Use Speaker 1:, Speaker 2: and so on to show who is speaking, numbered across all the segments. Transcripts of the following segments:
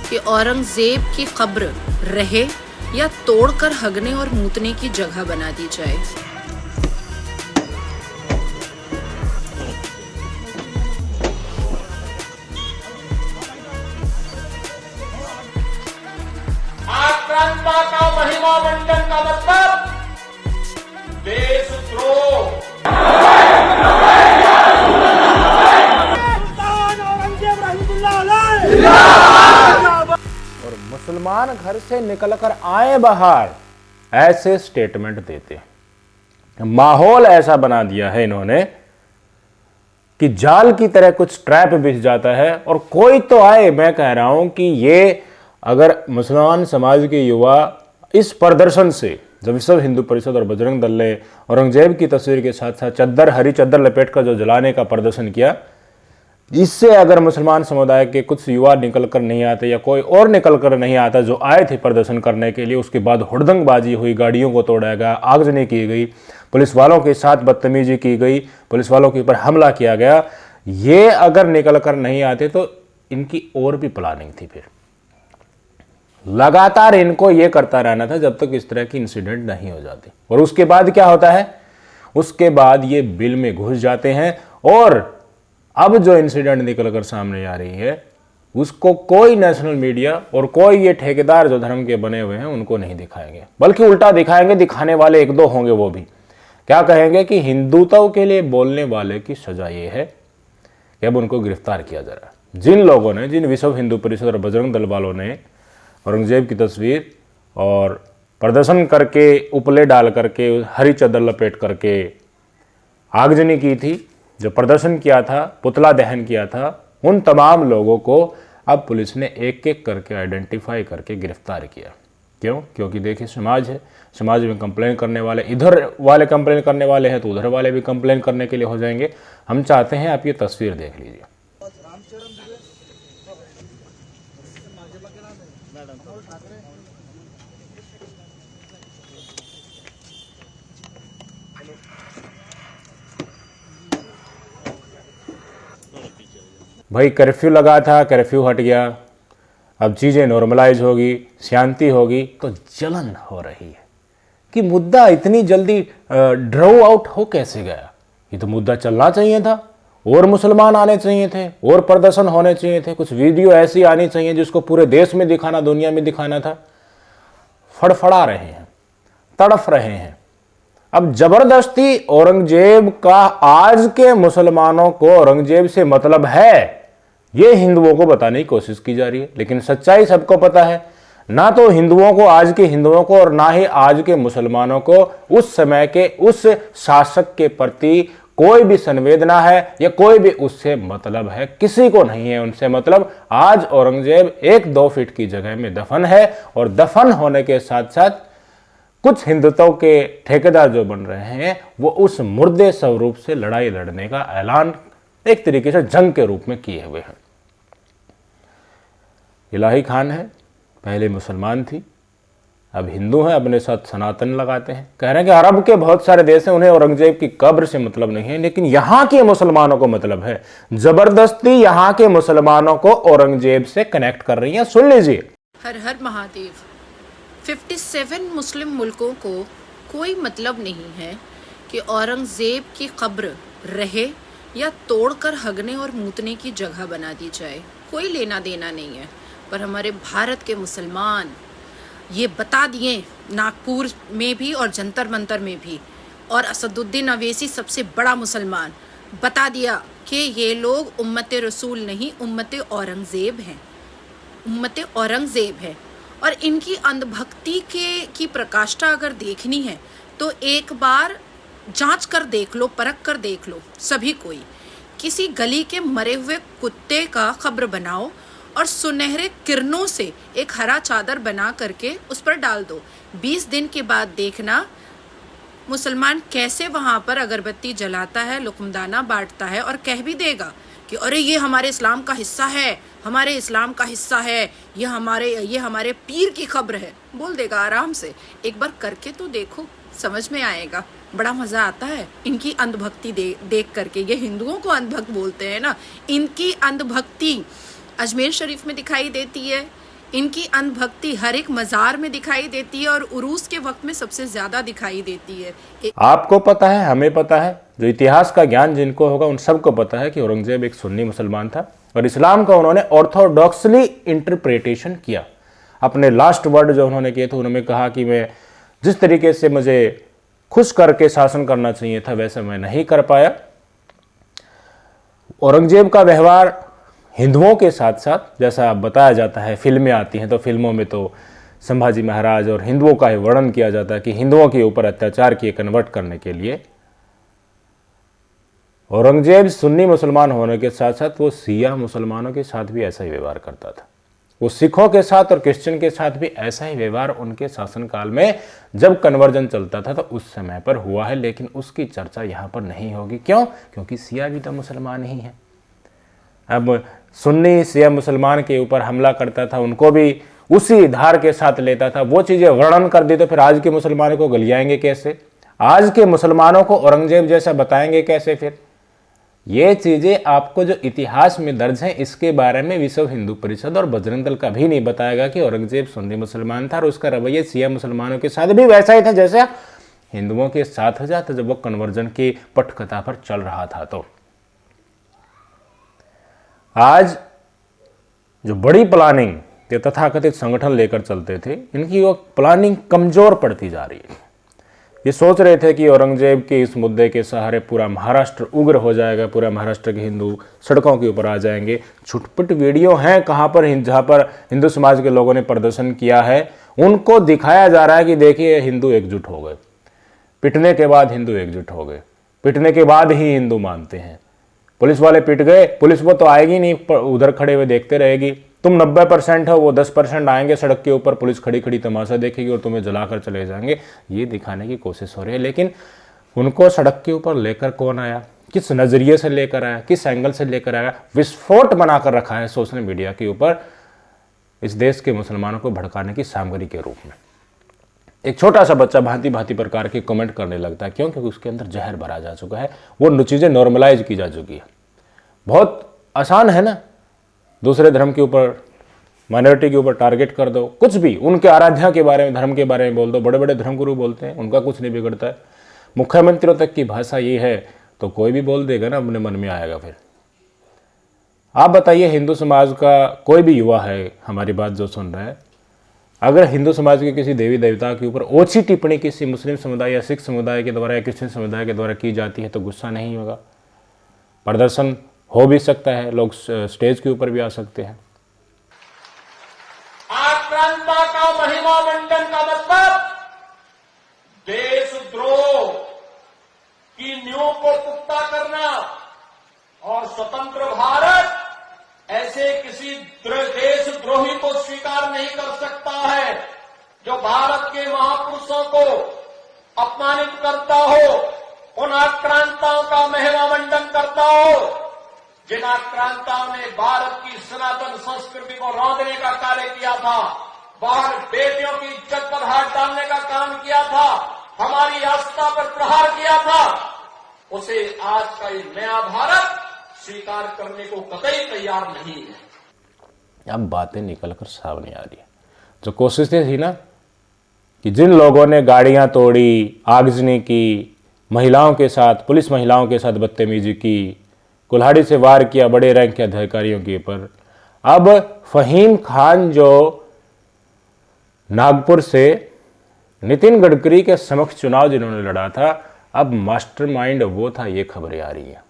Speaker 1: कि औरंगजेब की कब्र रहे या तोड़कर हगने और मूतने की जगह बना दी जाए।
Speaker 2: आक्रांता का महिमा मंडन का मतलब देशद्रोह।
Speaker 3: और मुसलमान घर से निकलकर आए बाहर ऐसे स्टेटमेंट देते हैं। माहौल ऐसा बना दिया है इन्होंने कि जाल की तरह कुछ ट्रैप बिछ जाता है और कोई तो आए। मैं कह रहा हूं कि ये अगर मुसलमान समाज के युवा इस प्रदर्शन से, जब विश्व हिंदू परिषद और बजरंग दल ने औरंगजेब की तस्वीर के साथ साथ हरी चद्दर लपेटकर जो जलाने का प्रदर्शन किया, इससे अगर मुसलमान समुदाय के कुछ युवा निकल कर नहीं आते या कोई और निकल कर नहीं आता जो आए थे प्रदर्शन करने के लिए, उसके बाद हुड़दंगबाजी हुई, गाड़ियों को तोड़ा गया, आगजनी की गई, पुलिस वालों के साथ बदतमीजी की गई, पुलिस वालों के ऊपर हमला किया गया, ये अगर निकल कर नहीं आते तो इनकी और भी प्लानिंग थी। फिर लगातार इनको ये करता रहना था जब तक इस तरह की इंसिडेंट नहीं हो जाती। और उसके बाद क्या होता है, उसके बाद ये बिल में घुस जाते हैं और अब जो इंसिडेंट निकलकर सामने आ रही है उसको कोई नेशनल मीडिया और कोई ये ठेकेदार जो धर्म के बने हुए हैं उनको नहीं दिखाएंगे, बल्कि उल्टा दिखाएंगे। दिखाने वाले एक दो होंगे, वो भी क्या कहेंगे कि हिंदुत्व के लिए बोलने वाले की सजा ये है कि अब उनको गिरफ्तार किया जा रहा है। जिन लोगों ने, जिन विश्व हिंदू परिषद और बजरंग दल वालों ने औरंगजेब की तस्वीर और प्रदर्शन करके, उपले डाल करके, हरी चद्दर लपेट करके आगजनी की थी, जो प्रदर्शन किया था, पुतला दहन किया था, उन तमाम लोगों को अब पुलिस ने एक एक करके आइडेंटिफाई करके गिरफ्तार किया। क्यों? क्योंकि देखिए समाज है, समाज में कंप्लेन करने वाले, इधर वाले कंप्लेन करने वाले हैं तो उधर वाले भी कंप्लेन करने के लिए हो जाएंगे। हम चाहते हैं आप ये तस्वीर देख लीजिए। भाई कर्फ्यू लगा था, कर्फ्यू हट गया, अब चीज़ें नॉर्मलाइज होगी, शांति होगी, तो जलन हो रही है कि मुद्दा इतनी जल्दी ड्रॉ आउट हो कैसे गया। ये तो मुद्दा चलना चाहिए था, और मुसलमान आने चाहिए थे, और प्रदर्शन होने चाहिए थे, कुछ वीडियो ऐसी आनी चाहिए जिसको पूरे देश में दिखाना, दुनिया में दिखाना था। फड़फड़ा रहे हैं, तड़फ रहे हैं। अब जबरदस्ती औरंगजेब का, आज के मुसलमानों को औरंगजेब से मतलब है, ये हिंदुओं को बताने की कोशिश की जा रही है। लेकिन सच्चाई सबको पता है, ना तो हिंदुओं को, आज के हिंदुओं को, और ना ही आज के मुसलमानों को उस समय के उस शासक के प्रति कोई भी संवेदना है या कोई भी उससे मतलब है। किसी को नहीं है उनसे मतलब। आज औरंगजेब 1-2 फीट की जगह में दफन है, और दफन होने के साथ साथ कुछ हिंदुत्व के ठेकेदार जो बन रहे हैं वो उस मुर्दे स्वरूप से लड़ाई लड़ने का ऐलान एक तरीके से जंग के रूप में किए हुए हैं। इलाही खान है, पहले मुसलमान थी, अब हिंदू हैं, अपने साथ सनातन लगाते हैं। कह रहे हैं कि अरब के बहुत सारे देश हैं, उन्हें औरंगजेब की कब्र से मतलब नहीं है, लेकिन यहां के मुसलमानों को मतलब है। जबरदस्ती यहां के मुसलमानों को औरंगजेब से कनेक्ट कर रही है। सुन लीजिए।
Speaker 1: हर हर महादेव। 57 मुस्लिम मुल्कों को कोई मतलब नहीं है कि औरंगजेब की कब्र रहे या तोड़कर हगने और मूतने की जगह बना दी जाए। कोई लेना देना नहीं है। पर हमारे भारत के मुसलमान ये बता दिए, नागपुर में भी और जंतर मंतर में भी, और असदुद्दीन अवैसी सबसे बड़ा मुसलमान बता दिया कि ये लोग उम्मत रसूल नहीं, उम्मत औरंगजेब हैं, उम्मत औरंगजेब है। और इनकी अंधभक्ति की प्रकाष्ठा अगर देखनी है तो एक बार जांच कर देख लो, परख कर देख लो। सभी कोई किसी गली के मरे हुए कुत्ते का कब्र बनाओ और सुनहरे किरणों से एक हरा चादर बना करके उस पर डाल दो। 20 दिन के बाद देखना मुसलमान कैसे वहाँ पर अगरबत्ती जलाता है, लुकमदाना बांटता है, और कह भी देगा कि अरे ये हमारे इस्लाम का हिस्सा है, हमारे इस्लाम का हिस्सा है, ये हमारे पीर की खबर है। बोल देगा आराम से। एक बार करके तो देखो। समझ में आएगा। बड़ा मजा आता है इनकी अंधभक्ति देख करके। ये हिंदुओं को अंधभक्त बोलते हैं ना, इनकी अंधभक्ति अजमेर शरीफ में दिखाई देती है, इनकी अंधभक्ति हर एक मज़ार में दिखाई देती है और उरूस के वक्त में सबसे ज़्यादा दिखाई देती है।
Speaker 3: आपको पता है, हमें पता है, जो इतिहास का ज्ञान जिनको होगा उन सबको पता है कि औरंगजेब एक सुन्नी मुसलमान था और इस्लाम का उन्होंने ऑर्थोडॉक्सली इंटरप्रिटेशन किया। अपने लास्ट वर्ड जो उन्होंने किए थे, उन्होंने कहा कि मैं जिस तरीके से मुझे खुश करके शासन करना चाहिए था वैसा मैं नहीं कर पाया। औरंगजेब का व्यवहार हिंदुओं के साथ साथ, जैसा बताया जाता है, फिल्में आती हैं तो फिल्मों में तो संभाजी महाराज और हिंदुओं का ही वर्णन किया जाता है कि हिंदुओं के ऊपर अत्याचार किए कन्वर्ट करने के लिए। औरंगजेब सुन्नी मुसलमान होने के साथ साथ वो सिया मुसलमानों के साथ भी ऐसा ही व्यवहार करता था। वो सिखों के साथ और क्रिश्चियन के साथ भी ऐसा ही व्यवहार उनके शासनकाल में जब कन्वर्जन चलता था तो उस समय पर हुआ है, लेकिन उसकी चर्चा यहाँ पर नहीं होगी। क्यों? क्योंकि सिया भी तो मुसलमान ही है। अब सुन्नी सिया मुसलमान के ऊपर हमला करता था, उनको भी उसी धार के साथ लेता था। वो चीज़ें वर्णन कर दी तो फिर आज के मुसलमानों को गलियाएंगे कैसे? आज के मुसलमानों को औरंगजेब जैसा बताएंगे कैसे? फिर ये चीज़ें आपको जो इतिहास में दर्ज हैं, इसके बारे में विश्व हिंदू परिषद और बजरंग दल कभी नहीं बताएगा कि औरंगजेब सुन्नी मुसलमान था और उसका रवैया सिया मुसलमानों के साथ भी वैसा ही था जैसा हिंदुओं के साथ हो जाता जब वो कन्वर्जन की पटकथा पर चल रहा था। तो आज जो बड़ी प्लानिंग ये तथाकथित संगठन लेकर चलते थे, इनकी वो प्लानिंग कमजोर पड़ती जा रही है। ये सोच रहे थे कि औरंगजेब के इस मुद्दे के सहारे पूरा महाराष्ट्र उग्र हो जाएगा, पूरा महाराष्ट्र के हिंदू सड़कों के ऊपर आ जाएंगे। छुटपुट वीडियो हैं कहाँ पर, जहाँ पर हिंदू समाज के लोगों ने प्रदर्शन किया है, उनको दिखाया जा रहा है कि देखिए हिंदू एकजुट हो गए, पिटने के बाद हिंदू एकजुट हो गए, पिटने के बाद ही हिंदू मानते हैं। पुलिस वाले पिट गए, पुलिस वो तो आएगी नहीं, उधर खड़े हुए देखते रहेगी। तुम 90% हो, वो 10% आएंगे सड़क के ऊपर, पुलिस खड़ी खड़ी तमाशा देखेगी और तुम्हें जलाकर चले जाएंगे। ये दिखाने की कोशिश हो रही है। लेकिन उनको सड़क के ऊपर लेकर कौन आया, किस नज़रिए से लेकर आया, किस एंगल से लेकर आया? विस्फोट बनाकर रखा है सोशल मीडिया के ऊपर इस देश के मुसलमानों को भड़काने की सामग्री के रूप में। एक छोटा सा बच्चा भांति भांति प्रकार के कमेंट करने लगता है। क्यों? क्योंकि उसके अंदर जहर भरा जा चुका है, वो चीज़ें नॉर्मलाइज की जा चुकी है। बहुत आसान है ना, दूसरे धर्म के ऊपर, माइनॉरिटी के ऊपर टारगेट कर दो, कुछ भी उनके आराध्या के बारे में, धर्म के बारे में बोल दो। बड़े बड़े धर्मगुरु बोलते हैं, उनका कुछ नहीं बिगड़ता है। मुख्यमंत्रियों तक की भाषा ये है तो कोई भी बोल देगा ना, अपने मन में आएगा। फिर आप बताइए, हिंदू समाज का कोई भी युवा है हमारी बात जो सुन रहा है, अगर हिंदू समाज के किसी देवी देवता के ऊपर ओछी टिप्पणी किसी मुस्लिम समुदाय या सिख समुदाय के द्वारा या क्रिश्चियन समुदाय के द्वारा की जाती है तो गुस्सा नहीं होगा? प्रदर्शन हो भी सकता है, लोग स्टेज के ऊपर भी आ सकते हैं।
Speaker 2: आक्रांता का महिमा मंडन का मतलब देशद्रोह की नींव को पुख्ता करना और स्वतंत्र भारत ऐसे किसी देशद्रोही को स्वीकार नहीं कर सकता है जो भारत के महापुरुषों को अपमानित करता हो, उन आक्रांताओं का महिमा मंडन करता हो, जिन आक्रांताओं ने भारत की सनातन संस्कृति को रौंदने का कार्य किया था, बाहर बेटियों की इज्जत पर हाथ डालने का काम किया था, हमारी आस्था पर प्रहार किया था, उसे आज का ये नया भारत स्वीकार करने को कतई तैयार नहीं है।
Speaker 3: अब बातें निकलकर सामने आ रही है। जो कोशिशें थी ना कि जिन लोगों ने गाड़ियां तोड़ी, आगजनी की, महिलाओं के साथ, पुलिस महिलाओं के साथ बदतमीजी की, कुल्हाड़ी से वार किया बड़े रैंक के अधिकारियों के ऊपर, अब फहीम खान जो नागपुर से नितिन गडकरी के समक्ष चुनाव जिन्होंने लड़ा था, अब मास्टरमाइंड वो था, ये खबरें आ रही हैं।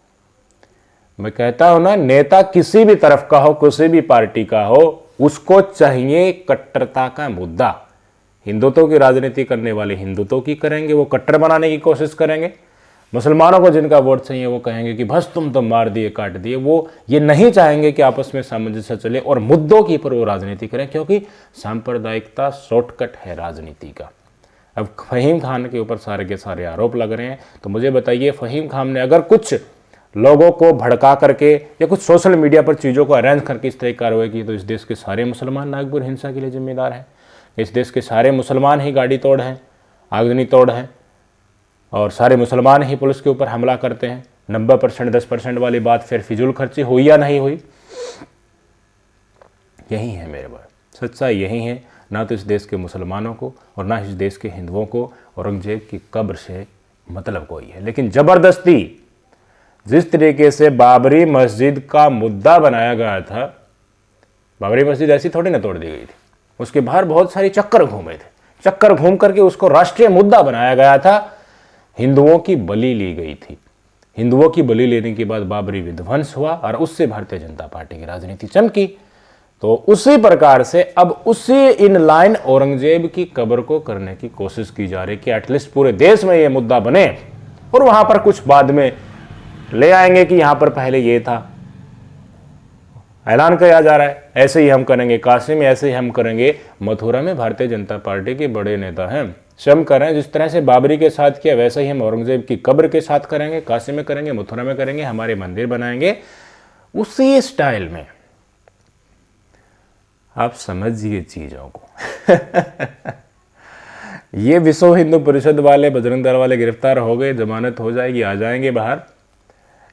Speaker 3: मैं कहता हूं ना, नेता किसी भी तरफ का हो, किसी भी पार्टी का हो, उसको चाहिए कट्टरता का मुद्दा। हिंदुत्व की राजनीति करने वाले हिंदुत्व की करेंगे, वो कट्टर बनाने की कोशिश करेंगे। मुसलमानों को जिनका वोट चाहिए वो कहेंगे कि बस तुम तो मार दिए, काट दिए। वो ये नहीं चाहेंगे कि आपस में सामंजस्य चले और मुद्दों के ऊपर वो राजनीति करें, क्योंकि सांप्रदायिकता शॉर्टकट है राजनीति का। अब फहीम खान के ऊपर सारे के सारे आरोप लग रहे हैं, तो मुझे बताइए, फहीम खान ने अगर कुछ लोगों को भड़का करके या कुछ सोशल मीडिया पर चीज़ों को अरेंज करके इस तरह की कार्रवाई की, तो इस देश के सारे मुसलमान नागपुर हिंसा के लिए जिम्मेदार हैं। इस देश के सारे मुसलमान ही गाड़ी तोड़ हैं, आगजनी तोड़ हैं। और सारे मुसलमान ही पुलिस के ऊपर हमला करते हैं। 90% 10% वाली बात फिर फिजूल खर्ची हुई या नहीं हुई, यही है मेरे भाई, सच्चाई यही है। ना तो इस देश के मुसलमानों को और ना इस देश के हिंदुओं को औरंगजेब की कब्र से मतलब कोई है। लेकिन ज़बरदस्ती जिस तरीके से बाबरी मस्जिद का मुद्दा बनाया गया था, बाबरी मस्जिद ऐसी थोड़ी ना तोड़ दी गई थी, उसके बाहर बहुत सारी चक्कर घूमे थे, चक्कर घूम करके उसको राष्ट्रीय मुद्दा बनाया गया था। हिंदुओं की बलि ली गई थी, हिंदुओं की बलि लेने के बाद बाबरी विध्वंस हुआ और उससे भारतीय जनता पार्टी की राजनीति चमकी। तो उसी प्रकार से अब उसी इन लाइन औरंगजेब की कब्र को करने की कोशिश की जा रही कि एटलीस्ट पूरे देश में ये मुद्दा बने और वहां पर कुछ बाद में ले आएंगे कि यहां पर पहले ये था, ऐलान किया जा रहा है ऐसे ही हम करेंगे, काशी में ऐसे ही हम करेंगे। मथुरा में भारतीय जनता पार्टी के बड़े नेता हैं, स्वयं कर रहे हैं, जिस तरह से बाबरी के साथ किया वैसे ही हम औरंगजेब की कब्र के साथ करेंगे, काशी में करेंगे, मथुरा में करेंगे, हमारे मंदिर बनाएंगे उसी स्टाइल में। आप समझिए चीजों को। ये विश्व हिंदू परिषद वाले, बजरंग दल वाले गिरफ्तार हो गए, जमानत हो जाएगी, आ जाएंगे बाहर।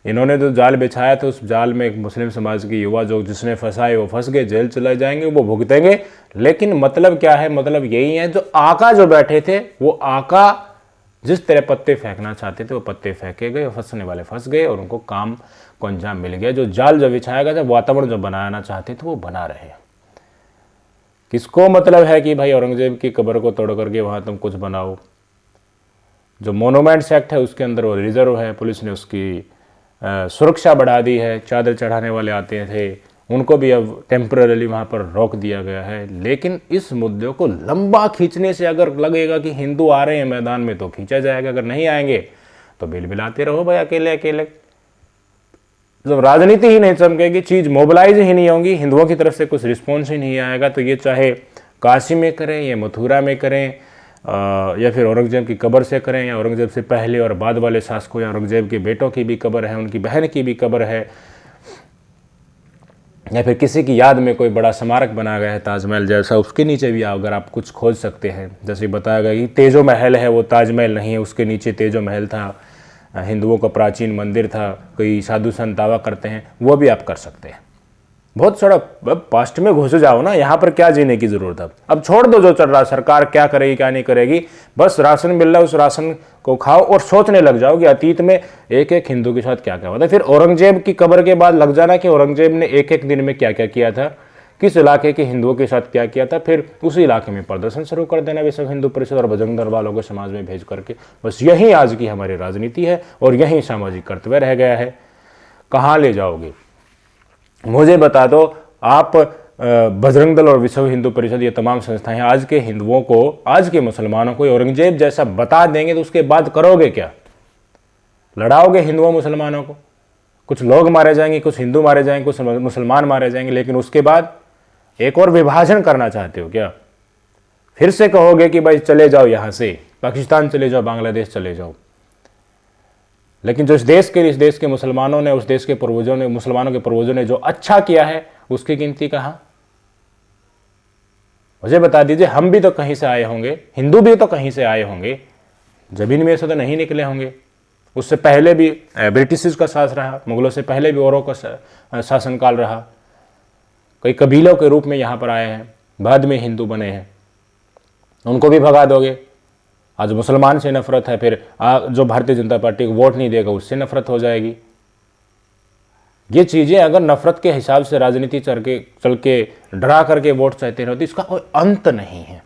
Speaker 3: इन्होंने जो जाल बिछाया था उस जाल में एक मुस्लिम समाज के युवा जो जिसने फंसाए वो फंस गए, जेल चले जाएंगे, वो भुगतेंगे। लेकिन मतलब क्या है, मतलब यही है, जो आका जो बैठे थे वो आका जिस तरह पत्ते फेंकना चाहते थे वो पत्ते फेंके गए, फंसने वाले फंस गए और उनको काम को अंजाम मिल गया। जो जाल जो बिछाया गया था, वातावरण जो बनाना चाहते थे वो बना रहे। किसको मतलब है कि भाई औरंगजेब की कब्र को तोड़ करके वहाँ तुम कुछ बनाओ। जो मोनूमेंट्स एक्ट है उसके अंदर वो रिजर्व है, पुलिस ने उसकी सुरक्षा बढ़ा दी है। चादर चढ़ाने वाले आते थे उनको भी अब टेम्पररी वहाँ पर रोक दिया गया है। लेकिन इस मुद्दे को लंबा खींचने से अगर लगेगा कि हिंदू आ रहे हैं मैदान में तो खींचा जाएगा, अगर नहीं आएंगे तो बिलबिलाते रहो भाई अकेले अकेले। जब राजनीति ही नहीं चमकेगी, चीज़ मोबिलाइज ही नहीं होंगी, हिंदुओं की तरफ से कुछ रिस्पॉन्स ही नहीं आएगा, तो ये चाहे काशी में करें या मथुरा में करें या फिर औरंगजेब की कब्र से करें या औरंगजेब से पहले और बाद वाले शासकों या औरंगजेब के बेटों की भी कब्र है, उनकी बहन की भी कब्र है, या फिर किसी की याद में कोई बड़ा स्मारक बना गया है ताजमहल जैसा, उसके नीचे भी अगर आप कुछ खोज सकते हैं। जैसे बताया गया कि तेजो महल है, वो ताजमहल नहीं है, उसके नीचे तेजो महल था, हिंदुओं का प्राचीन मंदिर था, कोई साधु संत दावा करते हैं, वो भी आप कर सकते हैं। बहुत सारा पास्ट में घुस जाओ ना, यहाँ पर क्या जीने की जरूरत है। अब छोड़ दो जो चल रहा, सरकार क्या करेगी क्या नहीं करेगी, बस राशन मिल रहा है उस राशन को खाओ और सोचने लग जाओ कि अतीत में एक एक हिंदू के साथ क्या क्या हुआ था। फिर औरंगजेब की कब्र के बाद लग जाना कि औरंगजेब ने एक एक दिन में क्या क्या किया था, किस इलाके के हिंदुओं के साथ क्या किया था, फिर उसी इलाके में प्रदर्शन शुरू कर देना विश्व हिंदू परिषद और बजरंग दल वालों को समाज में भेज करके। बस यही आज की हमारी राजनीति है और यही सामाजिक कर्तव्य रह गया है। कहाँ ले जाओगे मुझे बता दो आप। बजरंग दल और विश्व हिंदू परिषद ये तमाम संस्थाएं आज के हिंदुओं को, आज के मुसलमानों को औरंगजेब जैसा बता देंगे तो उसके बाद करोगे क्या? लड़ाओगे हिंदुओं मुसलमानों को? कुछ लोग मारे जाएंगे, कुछ हिंदू मारे जाएंगे, कुछ मुसलमान मारे जाएंगे, लेकिन उसके बाद एक और विभाजन करना चाहते हो क्या? फिर से कहोगे कि भाई चले जाओ यहाँ से, पाकिस्तान चले जाओ, बांग्लादेश चले जाओ। लेकिन जो इस देश के मुसलमानों ने, उस देश के पूर्वजों ने, मुसलमानों के पूर्वजों ने जो अच्छा किया है उसकी गिनती कहाँ? मुझे बता दीजिए। हम भी तो कहीं से आए होंगे, हिंदू भी तो कहीं से आए होंगे, जमीन में से तो नहीं निकले होंगे। उससे पहले भी ब्रिटिश का शासन रहा, मुगलों से पहले भी औरों का शासनकाल रहा, कई कबीलों के रूप में यहाँ पर आए हैं, बाद में हिंदू बने हैं, उनको भी भगा दोगे। आज मुसलमान से नफरत है, फिर जो भारतीय जनता पार्टी को वोट नहीं देगा उससे नफरत हो जाएगी। ये चीज़ें अगर नफरत के हिसाब से राजनीति चल के डरा करके वोट चाहते रहो तो इसका कोई अंत नहीं है,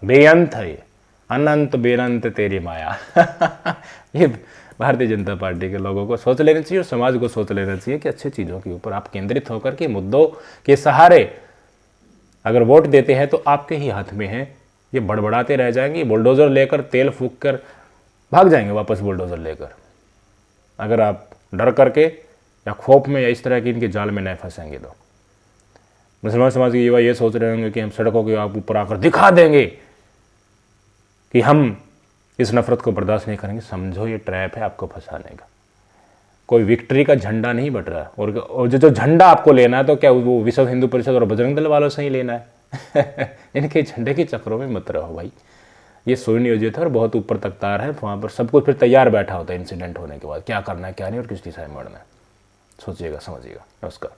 Speaker 3: बेअंत है ये, अनंत बेअंत तेरी माया। ये भारतीय जनता पार्टी के लोगों को सोच लेना चाहिए और समाज को सोच लेना चाहिए कि अच्छी चीज़ों के ऊपर आप केंद्रित होकर के मुद्दों के सहारे अगर वोट देते हैं तो आपके ही हाथ में है। ये बड़बड़ाते रह जाएंगे, बुलडोज़र लेकर तेल फूंक कर भाग जाएंगे वापस बुलडोज़र लेकर, अगर आप डर करके या खौफ में या इस तरह की इनके जाल में नहीं फंसेंगे। तो मुसलमान समाज के युवा ये सोच रहे होंगे कि हम सड़कों के ऊपर आकर दिखा देंगे कि हम इस नफरत को बर्दाश्त नहीं करेंगे। समझो ये ट्रैप है आपको फंसाने का। कोई विक्ट्री का झंडा नहीं बट रहा, और जो झंडा आपको लेना है तो क्या वो विश्व हिंदू परिषद और बजरंग दल वालों से ही लेना है? इनके झंडे के चक्रों में मत रहो भाई। ये सुनियोजित है और बहुत ऊपर तक तार है, वहाँ पर सब कुछ फिर तैयार बैठा होता है इंसिडेंट होने के बाद, क्या करना है क्या नहीं और किस दिशा में बढ़ना है। सोचिएगा, समझिएगा। नमस्कार।